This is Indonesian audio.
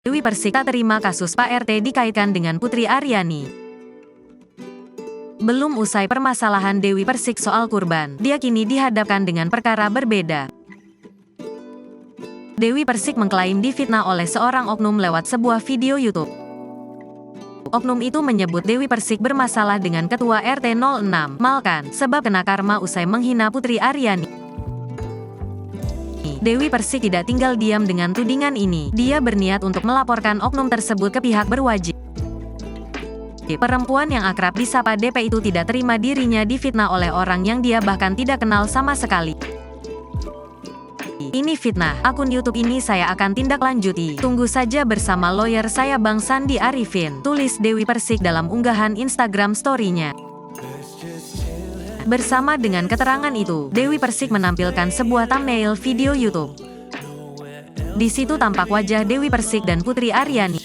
Dewi Persik tak terima kasus Pak RT dikaitkan dengan Putri Aryani. Belum usai permasalahan Dewi Persik soal kurban, dia kini dihadapkan dengan perkara berbeda. Dewi Persik mengklaim difitnah oleh seorang oknum lewat sebuah video YouTube. Oknum itu menyebut Dewi Persik bermasalah dengan Ketua RT 06, Malkan, sebab kena karma usai menghina Putri Aryani. Dewi Persik tidak tinggal diam dengan tudingan ini. Dia berniat untuk melaporkan oknum tersebut ke pihak berwajib. Perempuan yang akrab disapa DP itu tidak terima dirinya difitnah oleh orang yang dia bahkan tidak kenal sama sekali. Ini fitnah, akun YouTube ini saya akan tindak lanjuti. Tunggu saja bersama lawyer saya Bang Sandi Arifin, tulis Dewi Persik dalam unggahan Instagram story-nya. Bersama dengan keterangan itu, Dewi Persik menampilkan sebuah thumbnail video YouTube. Di situ tampak wajah Dewi Persik dan Putri Aryani.